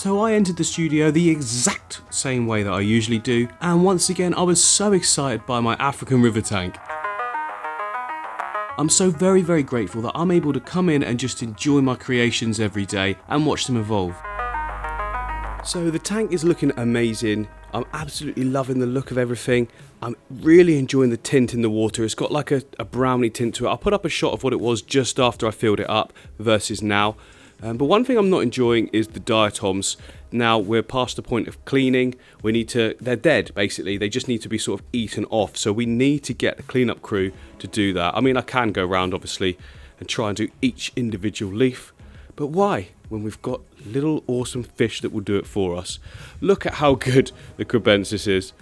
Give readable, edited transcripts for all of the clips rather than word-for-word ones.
So I entered the studio the exact same way that I usually do, and once again I was so excited by my African river tank. I'm so very grateful that I'm able to come in and just enjoy my creations every day and watch them evolve. So the tank is looking amazing. I'm absolutely loving the look of everything. I'm really enjoying the tint in the water. It's got like a browny tint to it. I'll put up a shot of what it was just after I filled it up versus now. But one thing I'm not enjoying is the diatoms. Now we're past the point of cleaning. They're dead basically. They just need to be sort of eaten off. So we need to get the cleanup crew to do that. I mean, I can go around obviously and try and do each individual leaf. But why? When we've got little awesome fish that will do it for us. Look at how good the crebensis is.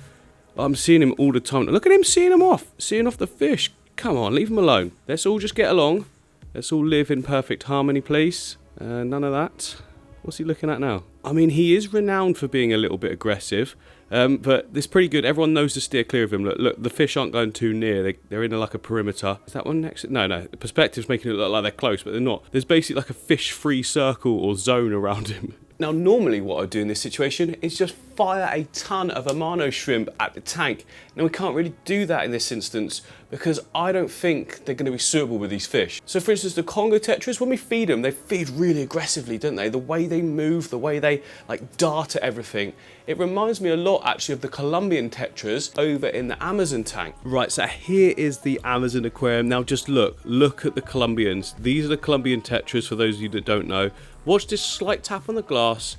I'm seeing him all the time. Look at him seeing off the fish. Come on, leave him alone. Let's all just get along. Let's all live in perfect harmony, please. None of that. What's he looking at now? I mean, he is renowned for being a little bit aggressive, but it's pretty good. Everyone knows to steer clear of him. Look, the fish aren't going too near. They're in like a perimeter. Is that one next? No. The perspective's making it look like they're close, but they're not. There's basically like a fish-free circle or zone around him. Now, normally what I do in this situation is just fire a ton of Amano shrimp at the tank. Now, we can't really do that in this instance because I don't think they're going to be suitable with these fish. So, for instance, the Conga Tetras, when we feed them, they feed really aggressively, don't they? The way they move, the way they like dart at everything. It reminds me a lot, actually, of the Colombian Tetras over in the Amazon tank. Right, so here is the Amazon aquarium. Now, just look at the Colombians. These are the Colombian Tetras, for those of you that don't know. Watch this slight tap on the glass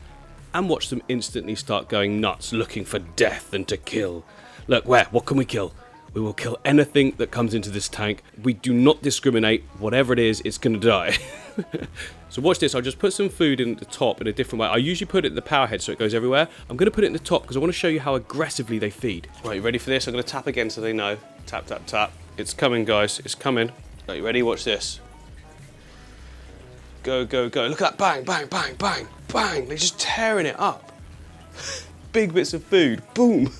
and watch them instantly start going nuts, looking for death and to kill. Look, what can we kill? We will kill anything that comes into this tank. We do not discriminate. Whatever it is, it's going to die. So watch this. I'll just put some food in at the top in a different way. I usually put it in the power head so it goes everywhere. I'm going to put it in the top because I want to show you how aggressively they feed. Right, you ready for this? I'm going to tap again so they know. Tap, tap, tap. It's coming, guys. It's coming. Right, you ready? Watch this. Go, go, go. Look at that. Bang, bang, bang, bang, bang. They're just tearing it up. Big bits of food. Boom.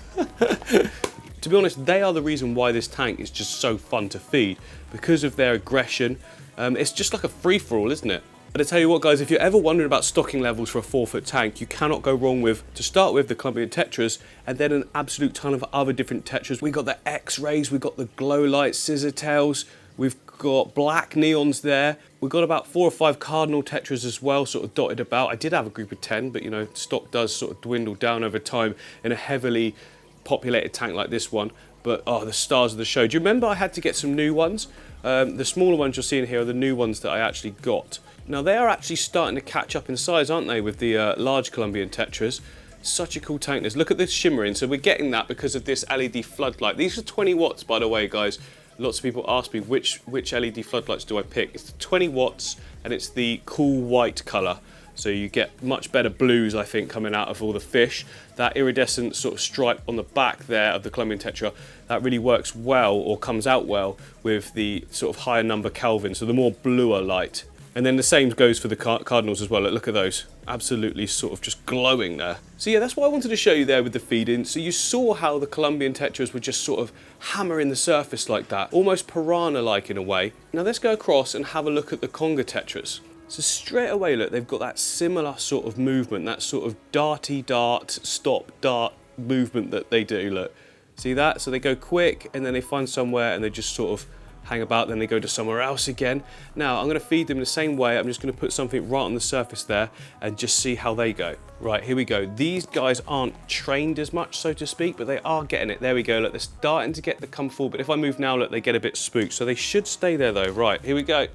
To be honest, they are the reason why this tank is just so fun to feed. Because of their aggression. It's just like a free-for-all, isn't it? But I tell you what, guys, if you're ever wondering about stocking levels for a 4-foot tank, you cannot go wrong with, to start with, the Colombian Tetras, and then an absolute ton of other different Tetras. We've got the X-rays, we've got the glow lights, scissor tails, we've got black neons there. We've got about 4 or 5 cardinal Tetras as well, sort of dotted about. I did have a group of 10, but you know, stock does sort of dwindle down over time in a heavily populated tank like this one. But oh, the stars of the show. Do you remember I had to get some new ones? The smaller ones you're seeing here are the new ones that I actually got. Now they are actually starting to catch up in size, aren't they, with the large Colombian Tetras. Such a cool tank. Look at this shimmering. So we're getting that because of this LED floodlight. These are 20 watts, by the way, guys. Lots of people ask me which LED floodlights do I pick. It's the 20 watts and it's the cool white colour. So you get much better blues, I think, coming out of all the fish. That iridescent sort of stripe on the back there of the Colombian Tetra, that really works well, or comes out well, with the sort of higher number Kelvin, so the more bluer light. And then the same goes for the cardinals as well. Look at those, absolutely sort of just glowing there. So yeah, that's what I wanted to show you there with the feed-in. So you saw how the Colombian Tetras were just sort of hammering the surface like that, almost piranha-like in a way. Now let's go across and have a look at the Conga Tetras. So straight away, look, they've got that similar sort of movement, that sort of darty dart, stop dart movement that they do, look. See that? So they go quick and then they find somewhere and they just sort of hang about, then they go to somewhere else again. Now, I'm going to feed them the same way. I'm just going to put something right on the surface there and just see how they go. Right, here we go. These guys aren't trained as much, so to speak, but they are getting it. There we go, look, they're starting to get the come forward, but if I move now, look, they get a bit spooked. So they should stay there though. Right, here we go.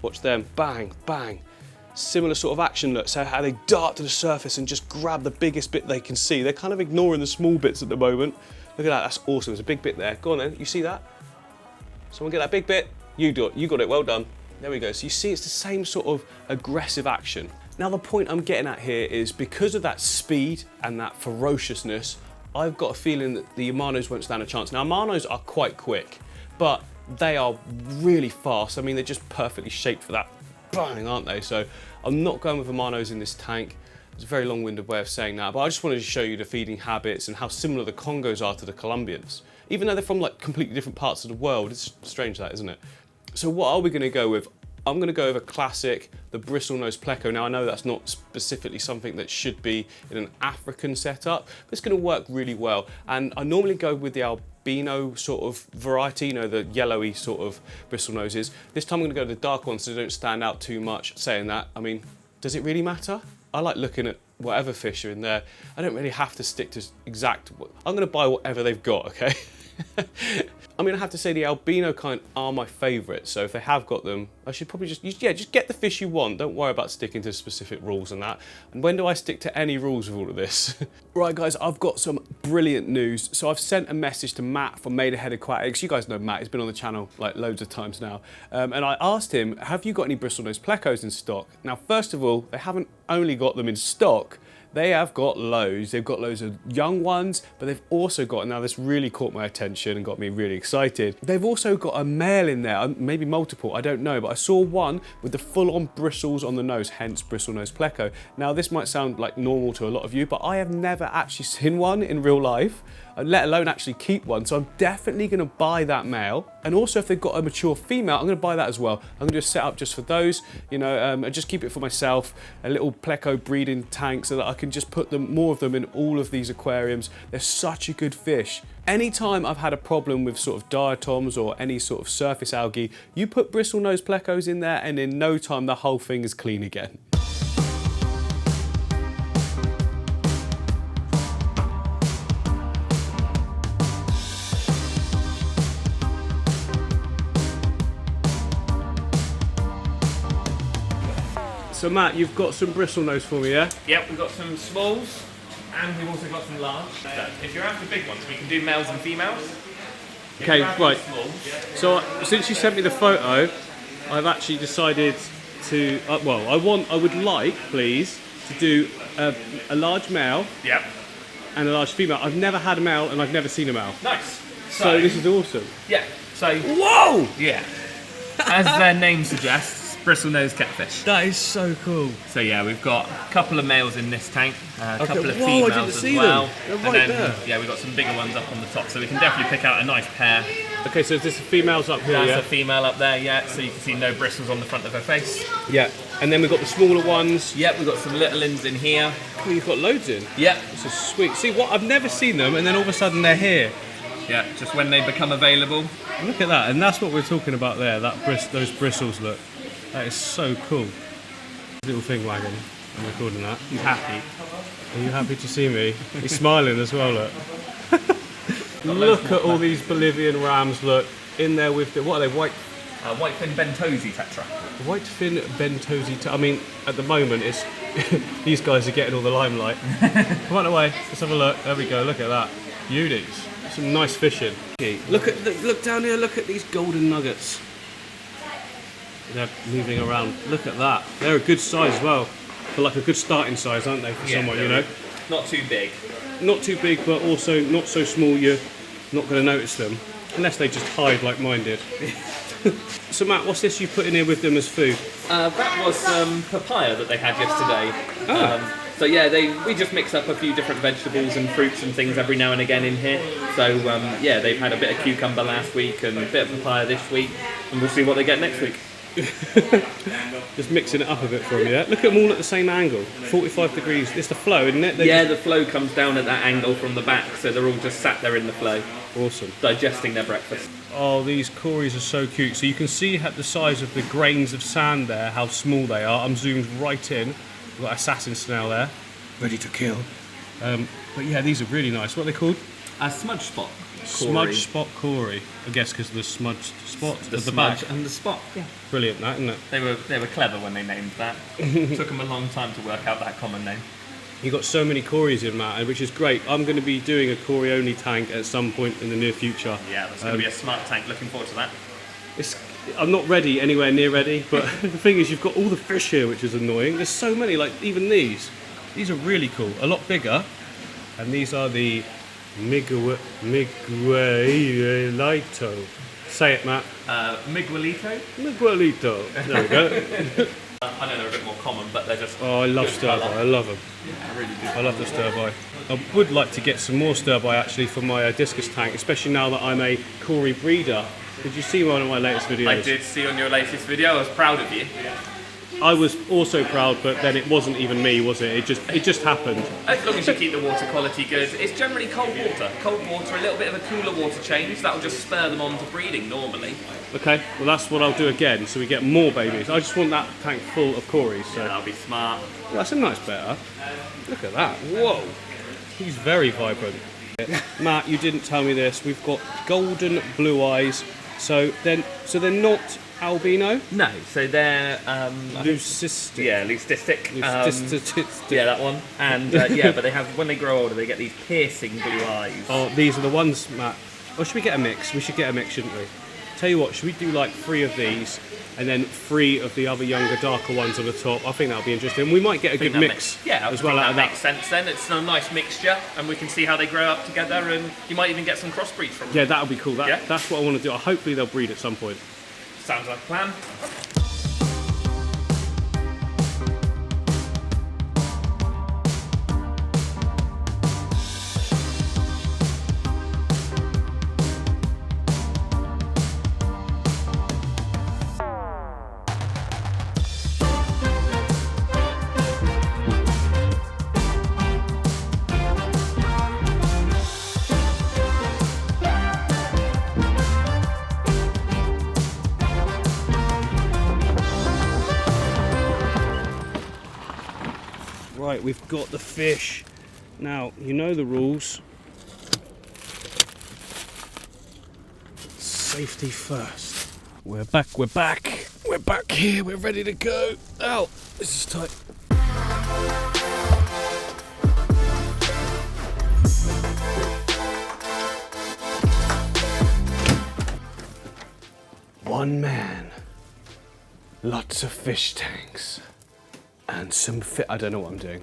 Watch them, bang, bang. Similar sort of action, look, so how they dart to the surface and just grab the biggest bit they can see. They're kind of ignoring the small bits at the moment. Look at that, that's awesome, there's a big bit there. Go on then, you see that? Someone get that big bit? You do it, you got it, well done. There we go, so you see it's the same sort of aggressive action. Now the point I'm getting at here is because of that speed and that ferociousness, I've got a feeling that the Amanos won't stand a chance. Now Amanos are quite quick, but they are really fast. I mean, they're just perfectly shaped for that bang, aren't they? So I'm not going with Amanos in this tank. It's a very long-winded way of saying that, but I just wanted to show you the feeding habits and how similar the Congos are to the Colombians. Even though they're from like completely different parts of the world, it's strange that, isn't it? So what are we gonna go with? I'm going to go over classic, the Bristlenose Pleco. Now I know that's not specifically something that should be in an African setup, but it's going to work really well. And I normally go with the albino sort of variety, you know, the yellowy sort of bristlenoses. This time I'm going to go to the dark ones so they don't stand out too much. Saying that, I mean, does it really matter? I like looking at whatever fish are in there. I don't really have to stick to exact, I'm going to buy whatever they've got, okay? I'm going to have to say the albino kind are my favourite, so if they have got them, I should probably just get the fish you want. Don't worry about sticking to specific rules and that. And when do I stick to any rules with all of this? Right guys, I've got some brilliant news. So I've sent a message to Matt from Maidenhead Aquatics. You guys know Matt, he's been on the channel like loads of times now. And I asked him, have you got any Bristlenose Plecos in stock? Now, first of all, they haven't only got them in stock, they have got loads. They've got loads of young ones, but they've also got, now this really caught my attention and got me really excited. They've also got a male in there, maybe multiple, I don't know, but I saw one with the full-on bristles on the nose, hence Bristlenose Pleco. Now this might sound like normal to a lot of you, but I have never actually seen one in real life, let alone actually keep one. So I'm definitely gonna buy that male. And also if they've got a mature female, I'm gonna buy that as well. I'm gonna do a setup just for those, you know, and just keep it for myself, a little Pleco breeding tank so that I can just put more of them in all of these aquariums. They're such a good fish. Anytime I've had a problem with sort of diatoms or any sort of surface algae, you put Bristlenose Plecos in there and in no time the whole thing is clean again. So Matt, you've got some bristlenose for me, yeah? Yep, we've got some smalls, and we've also got some large. If you're after big ones, we can do males and females. Okay, right. So since you sent me the photo, I've actually decided to, well, I would like, please, to do a large male. Yep. And a large female. I've never had a male and I've never seen a male. Nice. So this is awesome. Yeah. So. Whoa! Yeah. As their name suggests, bristlenose catfish. That is so cool. So yeah, we've got a couple of males in this tank, a couple of Whoa, females I didn't see as well. them. They're right and then, there. yeah, we've got some bigger ones up on the top, so we can definitely pick out a nice pair. Okay, so this is females up here, That's yeah? a female up there, yeah, so you can see no bristles on the front of her face. Yeah, and then we've got the smaller ones. Yep, we've got some little ins in here. Oh, you've got loads in? Yep. This is sweet. See, what? I've never seen them, and then all of a sudden they're here. Yeah, just when they become available. Look at that, and that's what we're talking about there, those bristles, look. That is so cool. Little thing wagging, I'm recording that. He's happy. Are you happy to see me? He's smiling as well, look. Look at all these Bolivian Rams, look, in there with the, what are they, Whitefin bentosi tetra. Whitefin bentosi, I mean, at the moment, it's these guys are getting all the limelight. Come on away, let's have a look. There we go, look at that. Beauties. Some nice fishing. Look down here, look at these golden nuggets. They're moving around. Look at that. They're a good size as well. For like a good starting size, aren't they, for someone, you know? Not too big. Not too big, but also not so small you're not going to notice them. Unless they just hide like mine did. So Matt, what's this you put in here with them as food? That was some papaya that they had yesterday. Ah. So yeah, we just mix up a few different vegetables and fruits and things every now and again in here. So yeah, they've had a bit of cucumber last week and a bit of papaya this week, and we'll see what they get next week. Just mixing it up a bit for me, yeah? Look at them all at the same angle. 45 degrees. It's the flow, isn't it? The flow comes down at that angle from the back, so they're all just sat there in the flow. Awesome. Digesting their breakfast. Oh, these cories are so cute. So you can see at the size of the grains of sand there, how small they are. I'm zoomed right in. We've got assassin snail there, ready to kill. But yeah, these are really nice. What are they called? A smudge spot. Smudge spot cory. I guess because of the smudged spot The at the smudge back. and the spot. Yeah. Brilliant, that, isn't it? They were clever when they named that. Took them a long time to work out that common name. You've got so many cories in, Matt, which is great. I'm going to be doing a cory only tank at some point in the near future. Yeah, that's going to be a smart tank. Looking forward to that. I'm not ready, anywhere near ready, but the thing is, you've got all the fish here, which is annoying. There's so many, like even these. These are really cool, a lot bigger. And these are the Miguelito. Say it, Matt. Miguelito? Miguelito. There we go. I know they're a bit more common, but they're just... Oh, I love stir-by. I love them. Yeah, I really do. I love the stir-by. I would like to get some more stir-by actually for my discus tank, especially now that I'm a cory breeder. Did you see one of my latest videos? I did see on your latest video. I was proud of you. I was also proud, but then it wasn't even me, was it? It just happened. As long as you keep the water quality good. It's generally cold water. Cold water, a little bit of a cooler water change. That will just spur them on to breeding normally. Okay, well that's what I'll do again, so we get more babies. I just want that tank full of cories. So. Yeah, that'll be smart. Well, that's a nice betta. Look at that. Whoa. He's very vibrant. Matt, you didn't tell me this. We've got golden blue eyes. So they're not albino? No, so they're leucistic. Yeah, leucistic. Leucistic. Yeah, that one. And yeah, but they have, when they grow older, they get these piercing blue eyes. Oh, these are the ones, Matt. Or should we get a mix? We should get a mix, shouldn't we? Tell you what, should we do like 3 of these and then 3 of the other younger, darker ones on the top? I think that'll be interesting. We might get a good mix as well out of that. Makes sense then. It's a nice mixture, and we can see how they grow up together, and you might even get some crossbreeds from them. Yeah, that'll be cool. That's what I want to do. Hopefully they'll breed at some point. Sounds like a plan. Right, we've got the fish. Now, you know the rules. Safety first. We're back here, we're ready to go. Ow, this is tight. One man, lots of fish tanks. And some I don't know what I'm doing.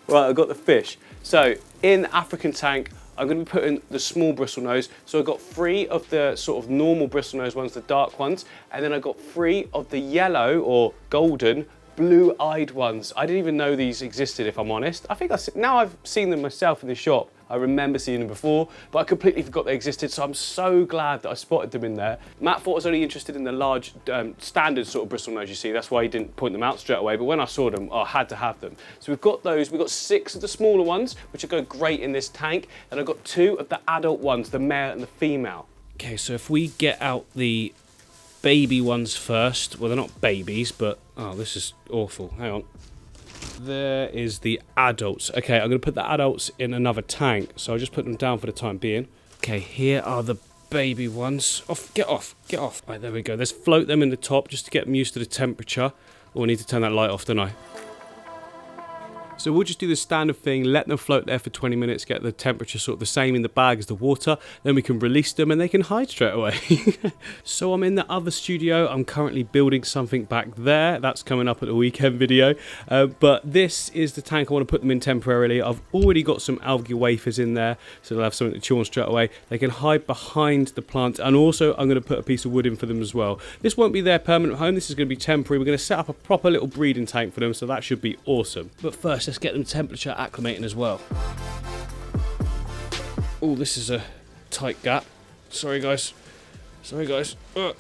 Right, I've got the fish. So in the African tank, I'm going to be putting the small bristlenose. So I've got 3 of the sort of normal bristlenose ones, the dark ones, and then I've got 3 of the yellow or golden blue-eyed ones. I didn't even know these existed, if I'm honest. I think now I've seen them myself in the shop. I remember seeing them before, but I completely forgot they existed, so I'm so glad that I spotted them in there. Matt thought I was only interested in the large, standard sort of bristlenose, you see. That's why he didn't point them out straight away, but when I saw them, I had to have them. So we've got those. We've got 6 of the smaller ones, which will go great in this tank, and I've got 2 of the adult ones, the male and the female. Okay, so if we get out the baby ones first, well, they're not babies, but, oh, this is awful. Hang on. There is the adults. Okay, I'm going to put the adults in another tank, so I'll just put them down for the time being. Okay, here are the baby ones. Get off. Right, there we go. Let's float them in the top just to get them used to the temperature. Oh, I need to turn that light off, don't I? So we'll just do the standard thing, let them float there for 20 minutes, get the temperature sort of the same in the bag as the water, then we can release them and they can hide straight away. So I'm in the other studio, I'm currently building something back there, that's coming up at the weekend video, but this is the tank I want to put them in temporarily. I've already got some algae wafers in there, so they'll have something to chew on straight away. They can hide behind the plant, and also I'm going to put a piece of wood in for them as well. This won't be their permanent home, this is going to be temporary. We're going to set up a proper little breeding tank for them, so that should be awesome. But first, let's get them temperature acclimating as well. Oh, this is a tight gap. Sorry guys. Well,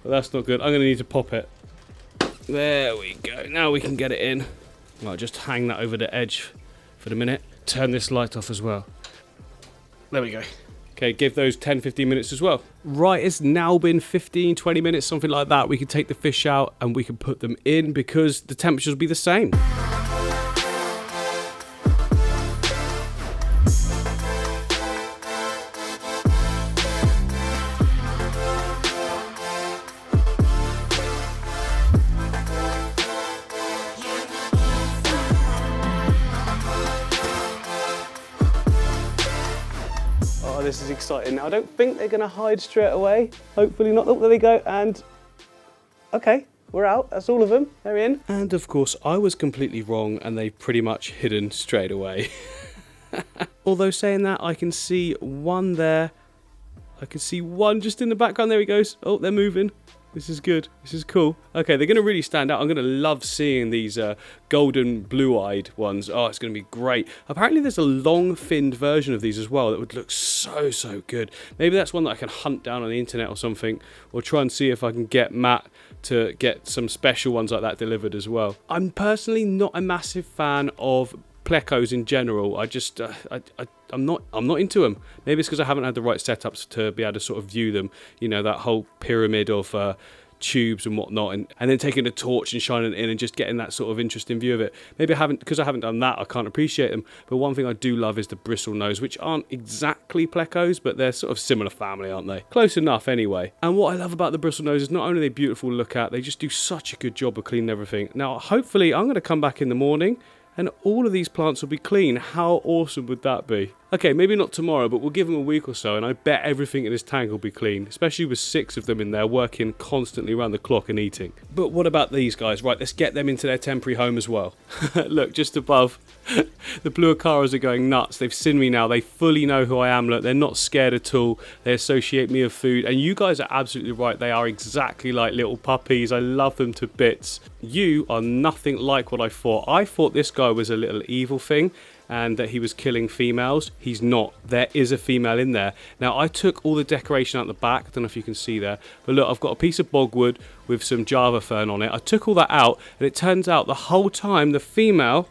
that's not good. I'm going to need to pop it. There we go. Now we can get it in. Right, just hang that over the edge for the minute. Turn this light off as well. There we go. Okay, give those 10-15 minutes as well. Right, it's now been 15-20 minutes, something like that. We can take the fish out and we can put them in because the temperatures will be the same. This is exciting. Now, I don't think they're going to hide straight away. Hopefully not. Oh, there we go. And okay, we're out. That's all of them. They're in. And of course, I was completely wrong, and they've pretty much hidden straight away. Although saying that, I can see one there. I can see one just in the background. There he goes. Oh, they're moving. This is good. This is cool. Okay, they're going to really stand out. I'm going to love seeing these golden blue-eyed ones. Oh, it's going to be great. Apparently there's a long-finned version of these as well that would look so, so good. Maybe that's one that I can hunt down on the internet or something, or try and see if I can get Matt to get some special ones like that delivered as well. I'm personally not a massive fan of plecos in general. I just I'm not into them. Maybe it's because I haven't had the right setups to be able to sort of view them. You know, that whole pyramid of tubes and whatnot, and then taking a torch and shining it in and just getting that sort of interesting view of it. Maybe I haven't done that. I can't appreciate them. But one thing I do love is the Bristlenose, which aren't exactly plecos, but they're sort of similar family, aren't they? Close enough anyway. And what I love about the Bristlenose is not only are they beautiful to look at, they just do such a good job of cleaning everything. Now, hopefully, I'm going to come back in the morning and all of these plants will be clean. How awesome would that be? Okay, maybe not tomorrow, but we'll give them a week or so, and I bet everything in this tank will be clean, especially with 6 of them in there working constantly around the clock and eating. But what about these guys? Right, let's get them into their temporary home as well. Look, just above, the blue acaras are going nuts. They've seen me now. They fully know who I am. Look, they're not scared at all. They associate me with food, and you guys are absolutely right. They are exactly like little puppies. I love them to bits. You are nothing like what I thought. I thought this guy was a little evil thing, and that he was killing females. He's not. There is a female in there. Now, I took all the decoration out the back. I don't know if you can see there. But look, I've got a piece of bogwood with some Java fern on it. I took all that out, and it turns out the whole time the female...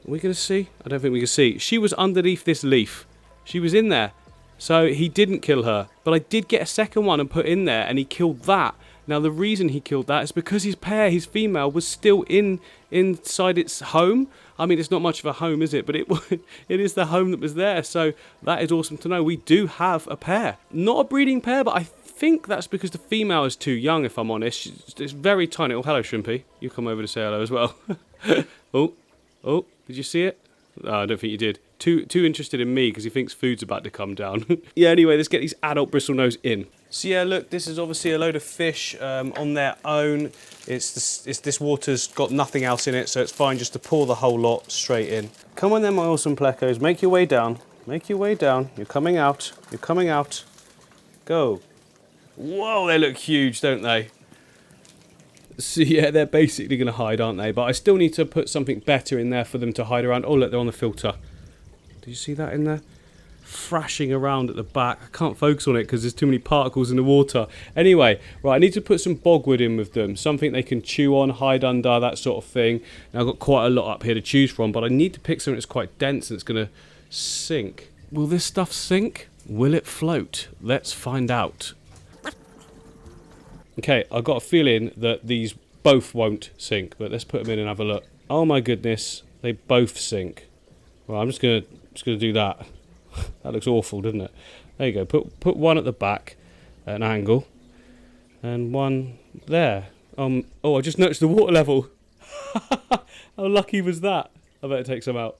Are we going to see? I don't think we can see. She was underneath this leaf. She was in there. So he didn't kill her. But I did get a second one and put in there, and he killed that. Now, the reason he killed that is because his pair, his female, was still inside its home. I mean, it's not much of a home, is it? But it is the home that was there. So that is awesome to know. We do have a pair. Not a breeding pair, but I think that's because the female is too young, if I'm honest. It's very tiny. Oh, hello, Shrimpy. You come over to say hello as well. Oh, did you see it? Oh, I don't think you did. Too interested in me because he thinks food's about to come down. Yeah, anyway, let's get these adult Bristlenose in. So yeah, look, this is obviously a load of fish on their own. This water's got nothing else in it, so it's fine just to pour the whole lot straight in. Come on then, my awesome plecos. Make your way down. Make your way down. You're coming out. You're coming out. Go. Whoa, they look huge, don't they? So yeah, they're basically going to hide, aren't they? But I still need to put something better in there for them to hide around. Oh, look, they're on the filter. Do you see that in there? Thrashing around at the back. I can't focus on it because there's too many particles in the water. Anyway, right, I need to put some bogwood in with them. Something they can chew on, hide under, that sort of thing. Now, I've got quite a lot up here to choose from, but I need to pick something that's quite dense and it's going to sink. Will this stuff sink? Will it float? Let's find out. Okay, I've got a feeling that these both won't sink, but let's put them in and have a look. Oh my goodness, they both sink. Well, I'm just gonna do that. That looks awful, doesn't it? There you go. Put one at the back at an angle, and one there. Oh, I just noticed the water level. How lucky was that? I better take some out.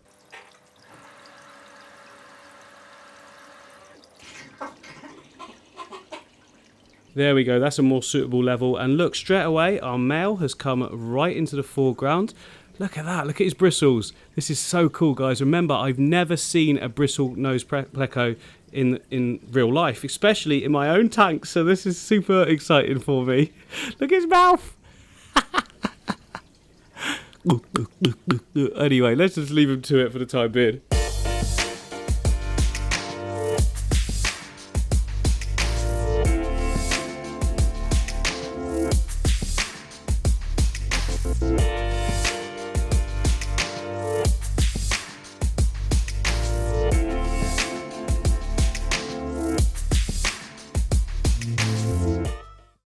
There we go, that's a more suitable level. And look, straight away, our male has come right into the foreground. Look at that, look at his bristles. This is so cool, guys. Remember, I've never seen a Bristlenose Pleco in real life, especially in my own tank. So this is super exciting for me. Look at his mouth. Anyway, let's just leave him to it for the time being.